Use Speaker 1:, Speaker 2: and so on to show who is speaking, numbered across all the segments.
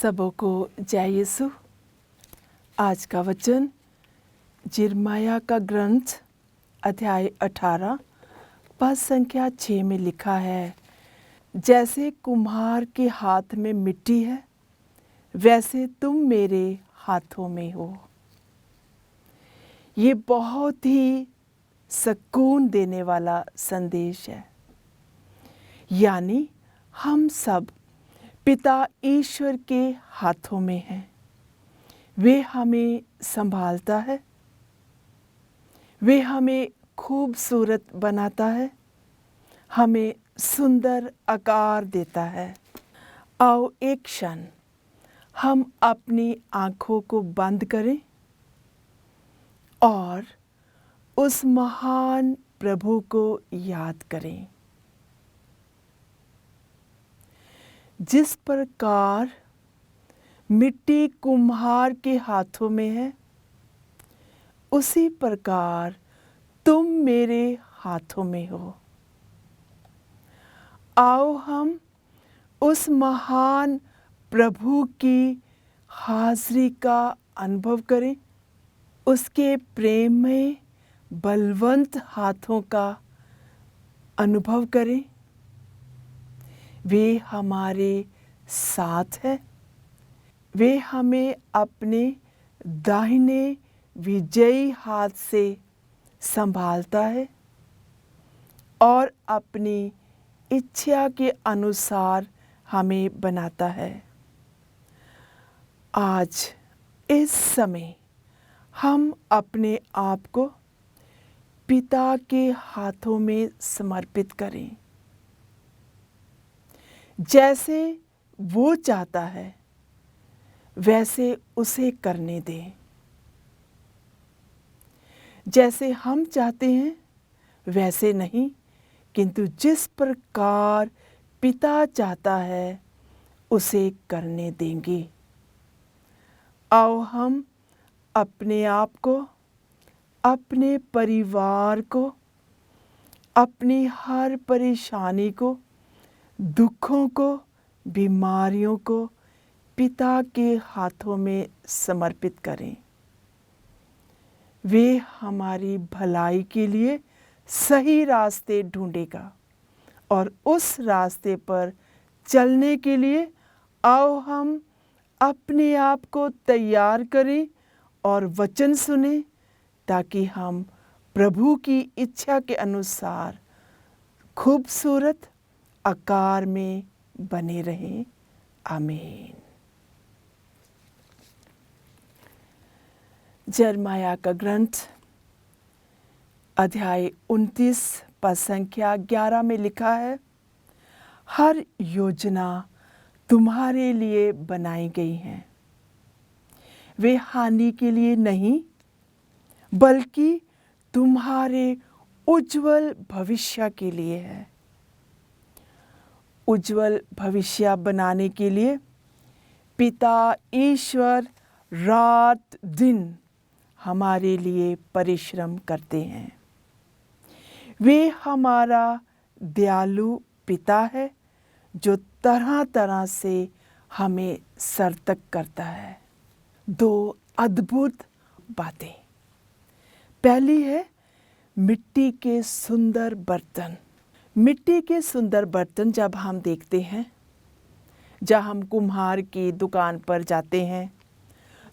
Speaker 1: सबों को जय यीशु। आज का वचन यिर्मयाह का ग्रंथ अध्याय 18 पद संख्या 6 में लिखा है, जैसे कुम्हार के हाथ में मिट्टी है वैसे तुम मेरे हाथों में हो। ये बहुत ही सुकून देने वाला संदेश है। यानी हम सब पिता ईश्वर के हाथों में हैं। वे हमें संभालता है, वे हमें खूबसूरत बनाता है, हमें सुंदर आकार देता है। आओ एक क्षण हम अपनी आँखों को बंद करें और उस महान प्रभु को याद करें। जिस प्रकार मिट्टी कुम्हार के हाथों में है, उसी प्रकार तुम मेरे हाथों में हो। आओ हम उस महान प्रभु की हाज़िरी का अनुभव करें, उसके प्रेम में बलवंत हाथों का अनुभव करें। वे हमारे साथ हैं, वे हमें अपने दाहिने विजयी हाथ से संभालता है और अपनी इच्छा के अनुसार हमें बनाता है। आज इस समय हम अपने आप को पिता के हाथों में समर्पित करें। जैसे वो चाहता है वैसे उसे करने दें। जैसे हम चाहते हैं वैसे नहीं, किंतु जिस प्रकार पिता चाहता है उसे करने देंगे। आओ हम अपने आप को, अपने परिवार को, अपनी हर परेशानी को, दुखों को, बीमारियों को पिता के हाथों में समर्पित करें। वे हमारी भलाई के लिए सही रास्ते ढूंढेगा और उस रास्ते पर चलने के लिए आओ हम अपने आप को तैयार करें और वचन सुने, ताकि हम प्रभु की इच्छा के अनुसार खूबसूरत आकार में बने रहें। आमीन। यिर्मयाह का ग्रंथ अध्याय 29 पद संख्या 11 में लिखा है, हर योजना तुम्हारे लिए बनाई गई है। वे हानि के लिए नहीं, बल्कि तुम्हारे उज्जवल भविष्य के लिए है। उज्जवल भविष्य बनाने के लिए पिता ईश्वर रात दिन हमारे लिए परिश्रम करते हैं। वे हमारा दयालु पिता है जो तरह तरह से हमें सर्तक करता है। दो अद्भुत बातें। पहली है मिट्टी के सुंदर बर्तन। मिट्टी के सुंदर बर्तन जब हम देखते हैं, जब हम कुम्हार की दुकान पर जाते हैं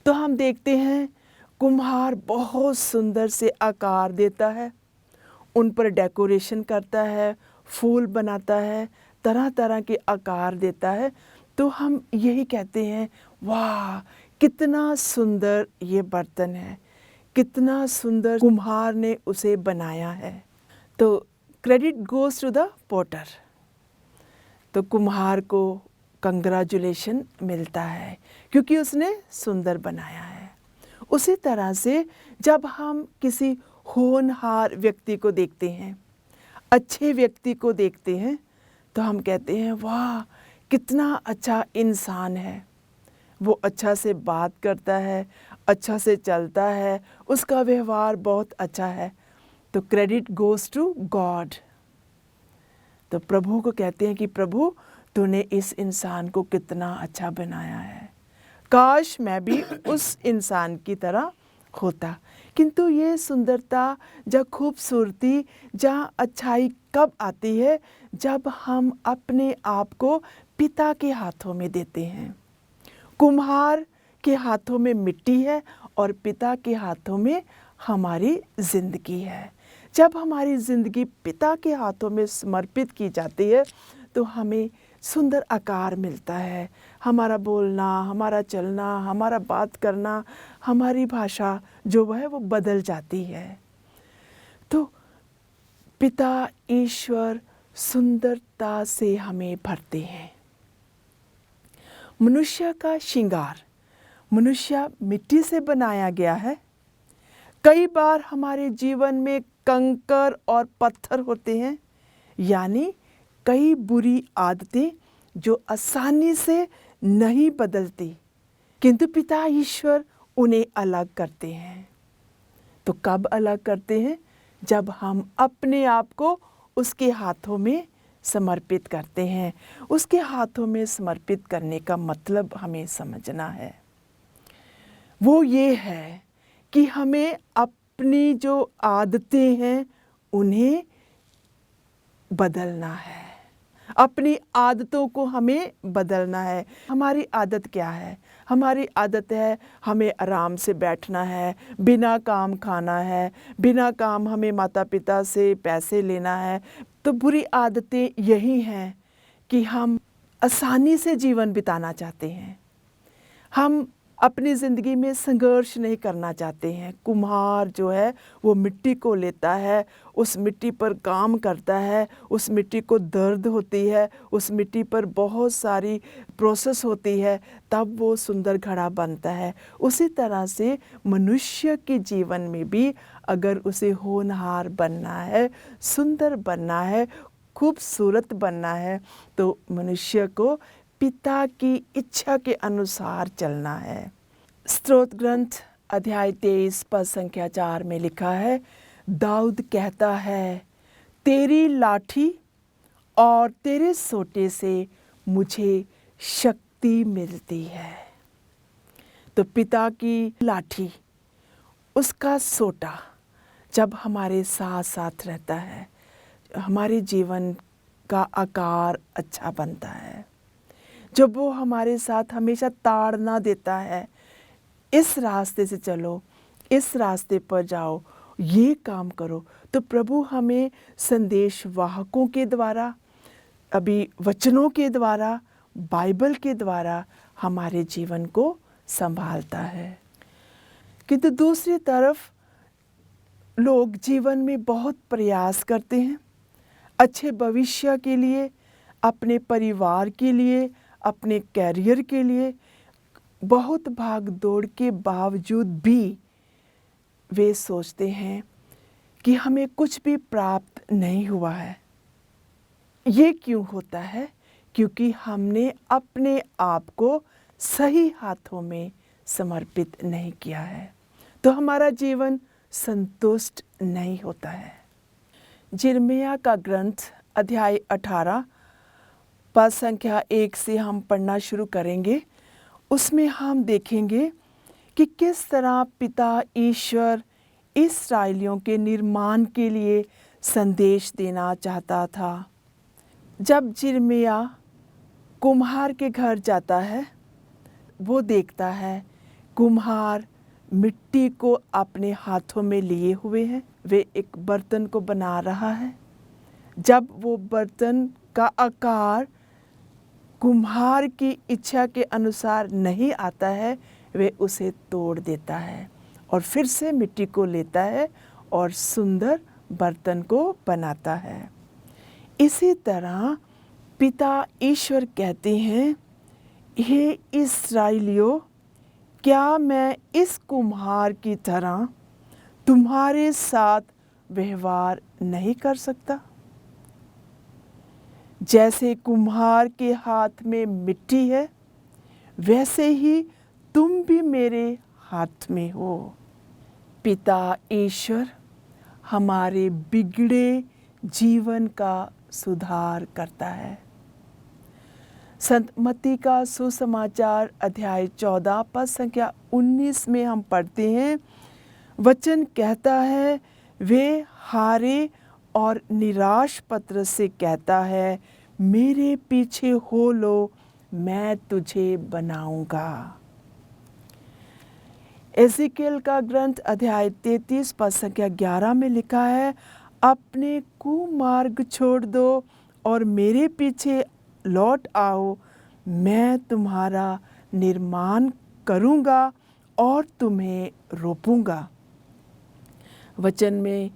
Speaker 1: तो हम देखते हैं कुम्हार बहुत सुंदर से आकार देता है, उन पर डेकोरेशन करता है, फूल बनाता है, तरह तरह के आकार देता है। तो हम यही कहते हैं, वाह कितना सुंदर ये बर्तन है, कितना सुंदर कुम्हार ने उसे बनाया है। तो credit goes to the potter. तो कुम्हार को कंग्रेचुलेशन मिलता है क्योंकि उसने सुंदर बनाया है। उसी तरह से जब हम किसी होनहार व्यक्ति को देखते हैं, अच्छे व्यक्ति को देखते हैं, तो हम कहते हैं वाह कितना अच्छा इंसान है। वो अच्छा से बात करता है, अच्छा से चलता है, उसका व्यवहार बहुत अच्छा है। तो क्रेडिट गोज़ टू गॉड। तो प्रभु को कहते हैं कि प्रभु तूने इस इंसान को कितना अच्छा बनाया है। काश मैं भी उस इंसान की तरह होता। किंतु ये सुंदरता या खूबसूरती या अच्छाई कब आती है? जब हम अपने आप को पिता के हाथों में देते हैं। कुम्हार के हाथों में मिट्टी है और पिता के हाथों में हमारी ज़िंदगी है। जब हमारी ज़िंदगी पिता के हाथों में समर्पित की जाती है तो हमें सुंदर आकार मिलता है। हमारा बोलना, हमारा चलना, हमारा बात करना, हमारी भाषा जो है वो बदल जाती है। तो पिता ईश्वर सुंदरता से हमें भरते हैं। मनुष्य का श्रृंगार, मनुष्य मिट्टी से बनाया गया है। कई बार हमारे जीवन में कंकर और पत्थर होते हैं, यानी कई बुरी आदतें जो आसानी से नहीं बदलती, किंतु पिता ईश्वर उन्हें अलग करते हैं। तो कब अलग करते हैं? जब हम अपने आप को उसके हाथों में समर्पित करते हैं। उसके हाथों में समर्पित करने का मतलब हमें समझना है, वो ये है कि हमें अपनी जो आदतें हैं उन्हें बदलना है। अपनी आदतों को हमें बदलना है। हमारी आदत क्या है? हमारी आदत है हमें आराम से बैठना है, बिना काम खाना है, बिना काम हमें माता पिता से पैसे लेना है। तो बुरी आदतें यही हैं कि हम आसानी से जीवन बिताना चाहते हैं। हम अपनी ज़िंदगी में संघर्ष नहीं करना चाहते हैं। कुम्हार जो है वो मिट्टी को लेता है, उस मिट्टी पर काम करता है, उस मिट्टी को दर्द होती है, उस मिट्टी पर बहुत सारी प्रोसेस होती है, तब वो सुंदर घड़ा बनता है। उसी तरह से मनुष्य के जीवन में भी अगर उसे होनहार बनना है, सुंदर बनना है, खूबसूरत बनना है, तो मनुष्य को पिता की इच्छा के अनुसार चलना है। स्तोत्र ग्रंथ अध्याय 23 पद संख्या 4 में लिखा है, दाऊद कहता है, तेरी लाठी और तेरे सोटे से मुझे शक्ति मिलती है। तो पिता की लाठी, उसका सोटा जब हमारे साथ साथ रहता है, हमारे जीवन का आकार अच्छा बनता है। जब वो हमारे साथ हमेशा ताड़ना देता है, इस रास्ते से चलो, इस रास्ते पर जाओ, ये काम करो, तो प्रभु हमें संदेश वाहकों के द्वारा, अभी वचनों के द्वारा, बाइबल के द्वारा हमारे जीवन को संभालता है। किंतु दूसरी तरफ लोग जीवन में बहुत प्रयास करते हैं, अच्छे भविष्य के लिए, अपने परिवार के लिए, अपने कैरियर के लिए, बहुत भाग दौड़ के बावजूद भी वे सोचते हैं कि हमें कुछ भी प्राप्त नहीं हुआ है। ये क्यों होता है? क्योंकि हमने अपने आप को सही हाथों में समर्पित नहीं किया है, तो हमारा जीवन संतुष्ट नहीं होता है। यिर्मयाह का ग्रंथ अध्याय 18 पद संख्या 1 से हम पढ़ना शुरू करेंगे। उसमें हम देखेंगे कि किस तरह पिता ईश्वर इस्राएलियों के निर्माण के लिए संदेश देना चाहता था। जब यिर्मयाह कुम्हार के घर जाता है, वो देखता है कुम्हार मिट्टी को अपने हाथों में लिए हुए हैं, वे एक बर्तन को बना रहा है। जब वो बर्तन का आकार कुम्हार की इच्छा के अनुसार नहीं आता है, वे उसे तोड़ देता है और फिर से मिट्टी को लेता है और सुंदर बर्तन को बनाता है। इसी तरह पिता ईश्वर कहते हैं, हे इस्राएलियों, क्या मैं इस कुम्हार की तरह तुम्हारे साथ व्यवहार नहीं कर सकता? जैसे कुम्हार के हाथ में मिट्टी है, वैसे ही तुम भी मेरे हाथ में हो। पिता ईश्वर हमारे बिगड़े जीवन का सुधार करता है। संत मत्ती का सुसमाचार अध्याय 14 पद संख्या 19 में हम पढ़ते हैं, वचन कहता है, वे हारे और निराश पत्र से कहता है, मेरे पीछे हो लो, मैं तुझे बनाऊंगा। एजिकेल का ग्रंथ अध्याय 33 पद संख्या 11 में लिखा है, अपने कुमार्ग छोड़ दो और मेरे पीछे लौट आओ, मैं तुम्हारा निर्माण करूंगा और तुम्हें रोपूंगा। वचन में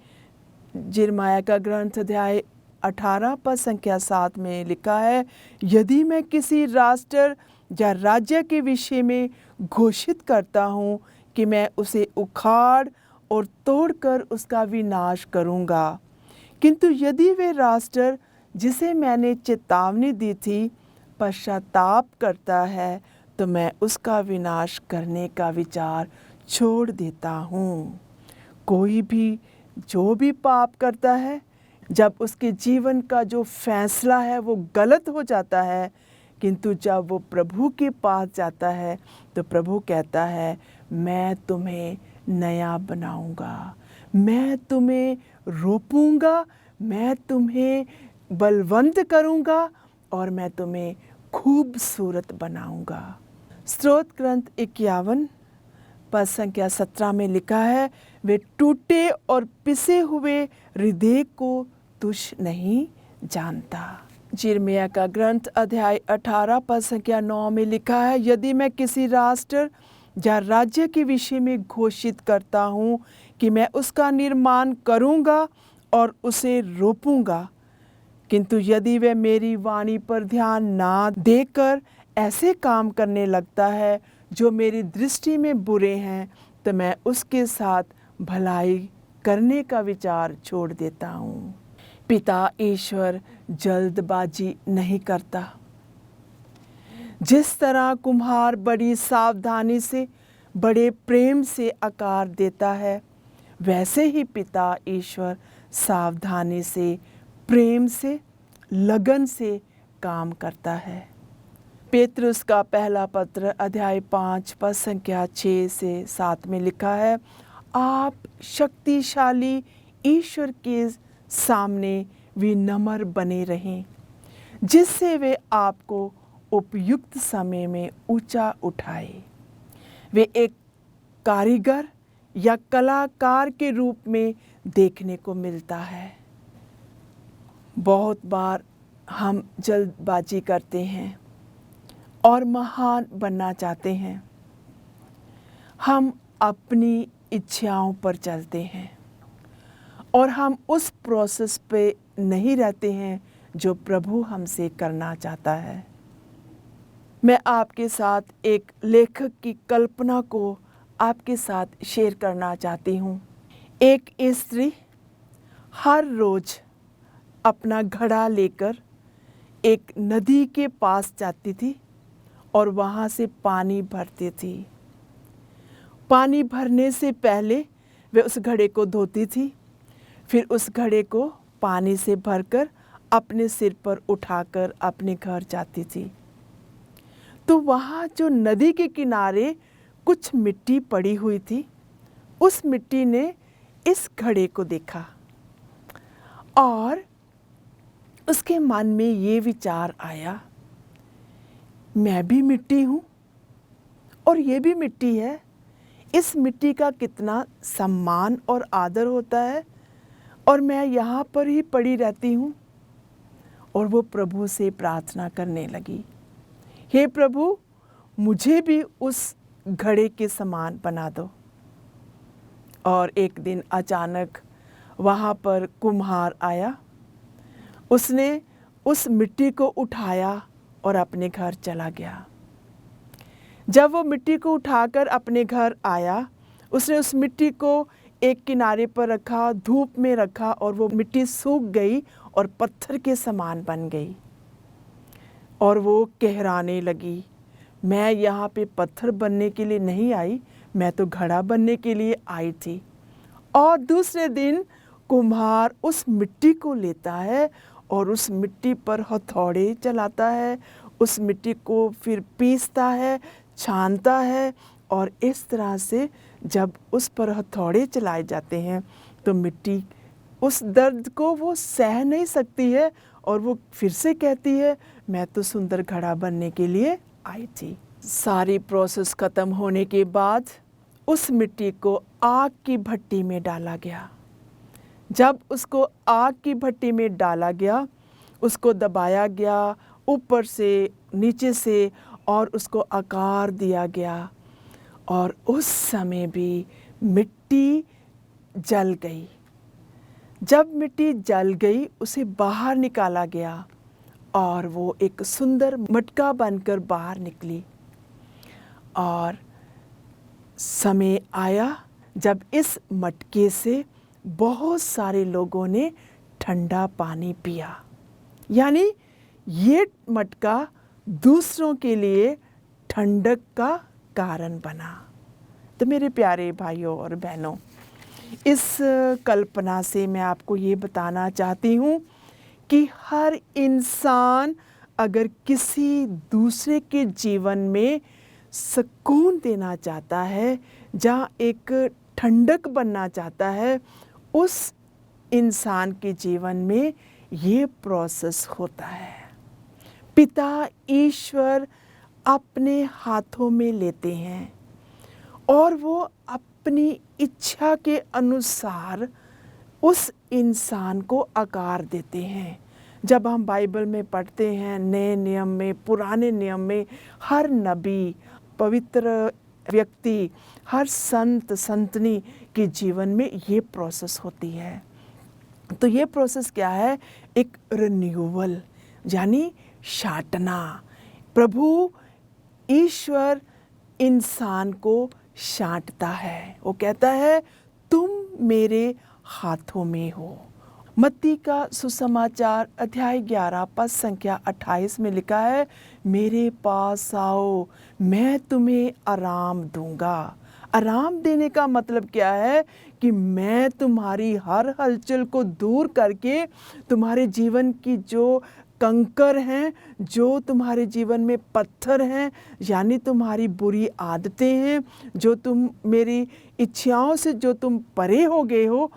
Speaker 1: यिर्मयाह का ग्रंथ अध्याय 18 पद संख्या 7 में लिखा है, यदि मैं किसी राष्ट्र या राज्य के विषय में घोषित करता हूँ कि मैं उसे उखाड़ और तोड़कर उसका विनाश करूँगा, किंतु यदि वे राष्ट्र जिसे मैंने चेतावनी दी थी पश्चाताप करता है, तो मैं उसका विनाश करने का विचार छोड़ देता हूँ। कोई भी जो भी पाप करता है, जब उसके जीवन का जो फैसला है वो गलत हो जाता है, किंतु जब वो प्रभु के पास जाता है तो प्रभु कहता है, मैं तुम्हें नया बनाऊंगा, मैं तुम्हें रोपूंगा, मैं तुम्हें बलवंत करूंगा और मैं तुम्हें खूबसूरत बनाऊंगा। स्तोत्र ग्रंथ 51 पद संख्या 17 में लिखा है, वे टूटे और पिसे हुए हृदय को तुच्छ नहीं जानता। यिर्मयाह का ग्रंथ अध्याय 18 पद संख्या 9 में लिखा है, यदि मैं किसी राष्ट्र या राज्य के विषय में घोषित करता हूँ कि मैं उसका निर्माण करूँगा और उसे रोपूंगा, किंतु यदि वह मेरी वाणी पर ध्यान ना देकर ऐसे काम करने लगता है जो मेरी दृष्टि में बुरे हैं, तो मैं उसके साथ भलाई करने का विचार छोड़ देता हूँ। पिता ईश्वर जल्दबाजी नहीं करता। जिस तरह कुम्हार बड़ी सावधानी से बड़े प्रेम से आकार देता है, वैसे ही पिता ईश्वर सावधानी से, प्रेम से, लगन से काम करता है। पेतरुस का पहला पत्र अध्याय 5 पद संख्या 6 से 7 में लिखा है, आप शक्तिशाली ईश्वर के सामने विनम्र बने रहें, जिससे वे आपको उपयुक्त समय में ऊंचा उठाए। वे एक कारीगर या कलाकार के रूप में देखने को मिलता है। बहुत बार हम जल्दबाजी करते हैं और महान बनना चाहते हैं। हम अपनी इच्छाओं पर चलते हैं और हम उस प्रोसेस पे नहीं रहते हैं जो प्रभु हमसे करना चाहता है। मैं आपके साथ एक लेखक की कल्पना को आपके साथ शेयर करना चाहती हूँ। एक स्त्री हर रोज अपना घड़ा लेकर एक नदी के पास जाती थी और वहाँ से पानी भरती थी। पानी भरने से पहले वे उस घड़े को धोती थी, फिर उस घड़े को पानी से भरकर अपने सिर पर उठाकर अपने घर जाती थी। तो वहाँ जो नदी के किनारे कुछ मिट्टी पड़ी हुई थी, उस मिट्टी ने इस घड़े को देखा और उसके मन में ये विचार आया, मैं भी मिट्टी हूँ और ये भी मिट्टी है, इस मिट्टी का कितना सम्मान और आदर होता है और मैं यहाँ पर ही पड़ी रहती हूँ। और वो प्रभु से प्रार्थना करने लगी, हे प्रभु, मुझे भी उस घड़े के समान बना दो। और एक दिन अचानक वहाँ पर कुम्हार आया, उसने उस मिट्टी को उठाया और अपने घर चला गया। जब वो मिट्टी को उठाकर अपने घर आया, उसने उस मिट्टी को एक किनारे पर रखा, धूप में रखा और वो मिट्टी सूख गई और पत्थर के समान बन गई। और वो कहराने लगी, मैं यहाँ पे पत्थर बनने के लिए नहीं आई, मैं तो घड़ा बनने के लिए आई थी। और दूसरे दिन कुम्हार उस मिट्टी को लेता है और उस मिट्टी पर हथौड़े चलाता है, उस मिट्टी को फिर पीसता है, छानता है, और इस तरह से जब उस पर हथौड़े चलाए जाते हैं तो मिट्टी उस दर्द को वो सह नहीं सकती है और वो फिर से कहती है, मैं तो सुंदर घड़ा बनने के लिए आई थी। सारी प्रोसेस ख़त्म होने के बाद उस मिट्टी को आग की भट्टी में डाला गया। जब उसको आग की भट्टी में डाला गया, उसको दबाया गया ऊपर से नीचे से, और उसको आकार दिया गया, और उस समय भी मिट्टी जल गई। जब मिट्टी जल गई उसे बाहर निकाला गया और वो एक सुंदर मटका बनकर बाहर निकली। और समय आया जब इस मटके से बहुत सारे लोगों ने ठंडा पानी पिया, यानी ये मटका दूसरों के लिए ठंडक का कारण बना। तो मेरे प्यारे भाइयों और बहनों, इस कल्पना से मैं आपको ये बताना चाहती हूँ कि हर इंसान अगर किसी दूसरे के जीवन में सुकून देना चाहता है, जहाँ एक ठंडक बनना चाहता है, उस इंसान के जीवन में ये प्रोसेस होता है। पिता ईश्वर अपने हाथों में लेते हैं और वो अपनी इच्छा के अनुसार उस इंसान को आकार देते हैं। जब हम बाइबल में पढ़ते हैं, नए नियम में, पुराने नियम में, हर नबी, पवित्र व्यक्ति, हर संत संतनी के जीवन में ये प्रोसेस होती है। तो ये प्रोसेस क्या है? एक रिन्यूअल, यानी छांटना। प्रभु ईश्वर इंसान को छांटता है। वो कहता है, तुम मेरे हाथों में हो। मत्ती का सुसमाचार अध्याय 11 पद संख्या 28 में लिखा है, मेरे पास आओ, मैं तुम्हें आराम दूंगा। आराम देने का मतलब क्या है? कि मैं तुम्हारी हर हलचल को दूर करके तुम्हारे जीवन की जो कंकर हैं, जो तुम्हारे जीवन में पत्थर हैं, यानी तुम्हारी बुरी आदतें हैं, जो तुम मेरी इच्छाओं से जो तुम परे हो गए हो,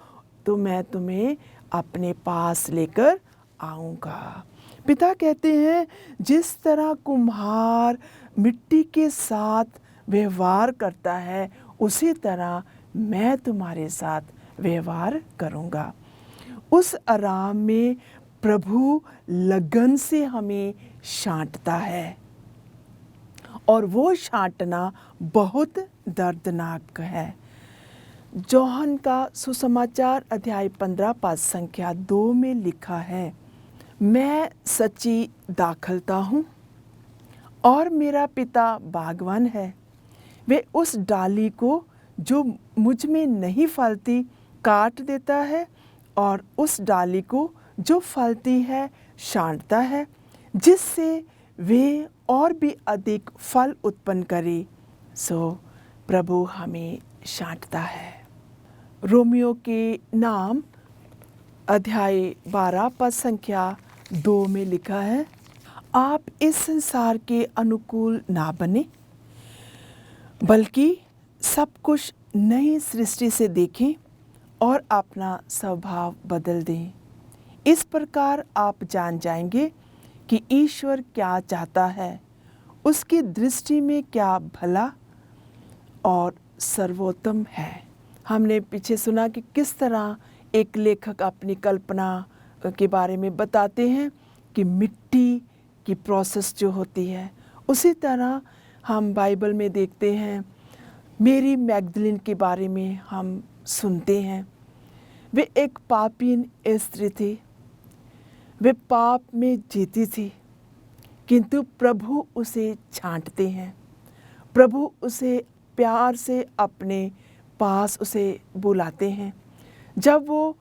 Speaker 1: तो मैं तुम्हें अपने पास लेकर आऊँगा। पिता कहते हैं, जिस तरह कुम्हार मिट्टी के साथ व्यवहार करता है, उसी तरह मैं तुम्हारे साथ व्यवहार करूँगा। उस आराम में प्रभु लगन से हमें छांटता है, और वो छांटना बहुत दर्दनाक है। यूहन्ना का सुसमाचार अध्याय 15 पद संख्या 2 में लिखा है, मैं सच्ची दाखलता हूँ और मेरा पिता बागवान है। वे उस डाली को जो मुझ में नहीं फलती काट देता है, और उस डाली को जो फलती है छांटता है, जिससे वे और भी अधिक फल उत्पन्न करे। सो प्रभु हमें छांटता है। रोमियो के नाम अध्याय 12 पद संख्या 2 में लिखा है, आप इस संसार के अनुकूल ना बने, बल्कि सब कुछ नई सृष्टि से देखें और अपना स्वभाव बदल दें। इस प्रकार आप जान जाएंगे कि ईश्वर क्या चाहता है, उसकी दृष्टि में क्या भला और सर्वोत्तम है। हमने पीछे सुना कि किस तरह एक लेखक अपनी कल्पना के बारे में बताते हैं कि मिट्टी की प्रोसेस जो होती है, उसी तरह हम बाइबल में देखते हैं। मेरी मैगदलीन के बारे में हम सुनते हैं। वे एक पापीन स्त्री थी, वे पाप में जीती थी, किंतु प्रभु उसे छांटते हैं। प्रभु उसे प्यार से अपने पास उसे बुलाते हैं। जब वो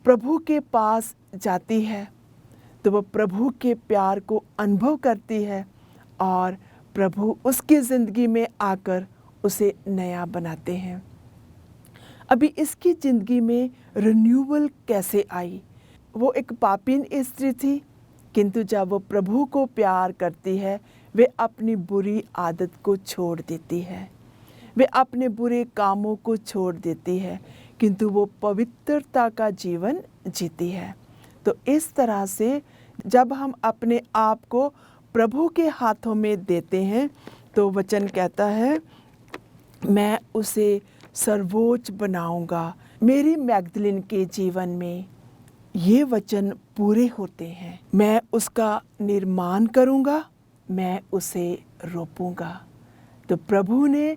Speaker 1: प्रभु के पास जाती है तो वो प्रभु के प्यार को अनुभव करती है, और प्रभु उसकी ज़िंदगी में आकर उसे नया बनाते हैं। अभी इसकी ज़िंदगी में रिन्यूअल कैसे आई? वो एक पापीन स्त्री थी, किंतु जब वो प्रभु को प्यार करती है, वे अपनी बुरी आदत को छोड़ देती है, वे अपने बुरे कामों को छोड़ देती है, किंतु वो पवित्रता का जीवन जीती है। तो इस तरह से जब हम अपने आप को प्रभु के हाथों में देते हैं, तो वचन कहता है, मैं उसे सर्वोच्च बनाऊंगा। मेरी मैगदलीन के जीवन में ये वचन पूरे होते हैं। मैं उसका निर्माण करूंगा, मैं उसे रोपूंगा। तो प्रभु ने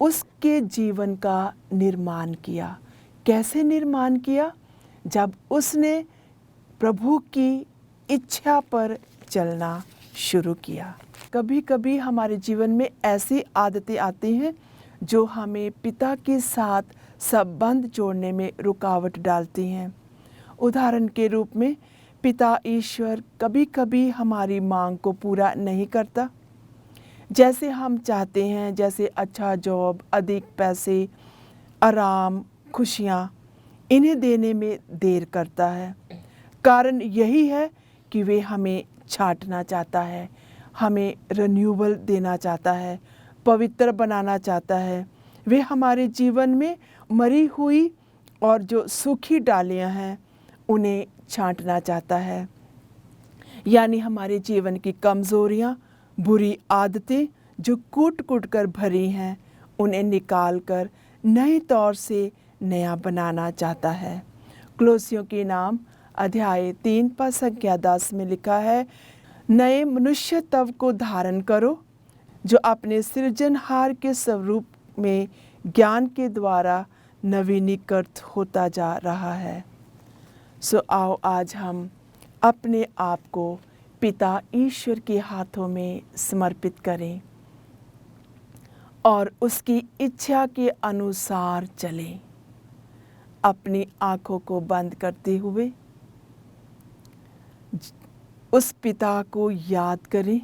Speaker 1: उसके जीवन का निर्माण किया। कैसे निर्माण किया? जब उसने प्रभु की इच्छा पर चलना शुरू किया। कभी कभी हमारे जीवन में ऐसी आदतें आती हैं जो हमें पिता के साथ संबंध जोड़ने में रुकावट डालती हैं। उदाहरण के रूप में पिता ईश्वर कभी कभी हमारी मांग को पूरा नहीं करता जैसे हम चाहते हैं, जैसे अच्छा जॉब, अधिक पैसे, आराम, खुशियाँ, इन्हें देने में देर करता है। कारण यही है कि वे हमें छांटना चाहता है, हमें रिन्यूअल देना चाहता है, पवित्र बनाना चाहता है। वे हमारे जीवन में मरी हुई और जो सूखी डालियां हैं उन्हें छांटना चाहता है। यानी हमारे जीवन की कमज़ोरियाँ, बुरी आदतें जो कूट कूट कर भरी हैं, उन्हें निकाल कर नए तौर से नया बनाना चाहता है। कुलोसियों के नाम अध्याय 3 पद संख्या 10 में लिखा है, नए मनुष्य तव को धारण करो जो अपने सृजनहार के स्वरूप में ज्ञान के द्वारा नवीनीकृत होता जा रहा है। सो आओ आज हम अपने आप को पिता ईश्वर के हाथों में समर्पित करें और उसकी इच्छा के अनुसार चलें। अपनी आँखों को बंद करते हुए उस पिता को याद करें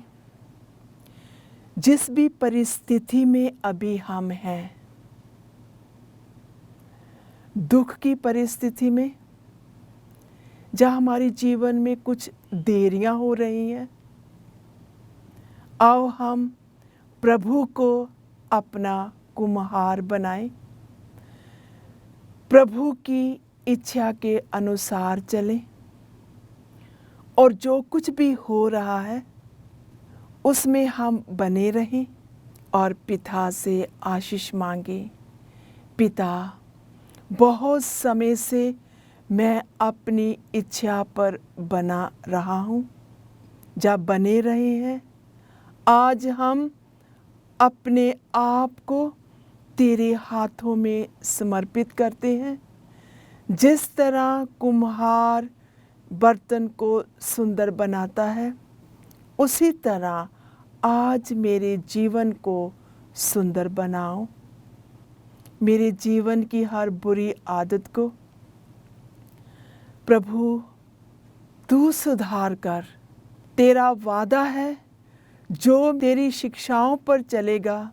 Speaker 1: जिस भी परिस्थिति में अभी हम हैं, दुख की परिस्थिति में, जहाँ हमारे जीवन में कुछ देरियां हो रही हैं, आओ हम प्रभु को अपना कुम्हार बनाएं, प्रभु की इच्छा के अनुसार चलें और जो कुछ भी हो रहा है उसमें हम बने रहें और पिता से आशीष मांगें। पिता, बहुत समय से मैं अपनी इच्छा पर बना रहा हूँ। जब बने रहे हैं, आज हम अपने आप को तेरे हाथों में समर्पित करते हैं। जिस तरह कुम्हार बर्तन को सुंदर बनाता है, उसी तरह आज मेरे जीवन को सुंदर बनाओ। मेरे जीवन की हर बुरी आदत को प्रभु तू सुधार कर। तेरा वादा है, जो तेरी शिक्षाओं पर चलेगा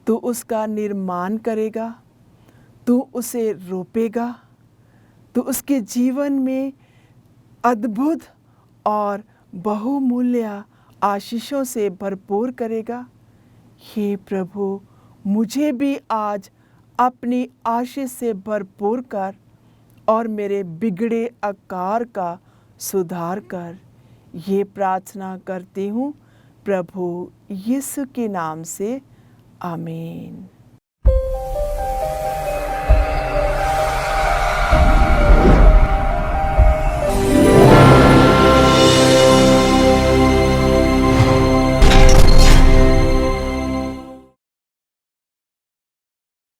Speaker 1: तू उसका निर्माण करेगा, तू उसे रोपेगा, तू उसके जीवन में अद्भुत और बहुमूल्य आशीषों से भरपूर करेगा। हे प्रभु, मुझे भी आज अपनी आशीष से भरपूर कर और मेरे बिगड़े आकार का सुधार कर। ये प्रार्थना करती हूँ प्रभु यीशु के नाम से, आमीन।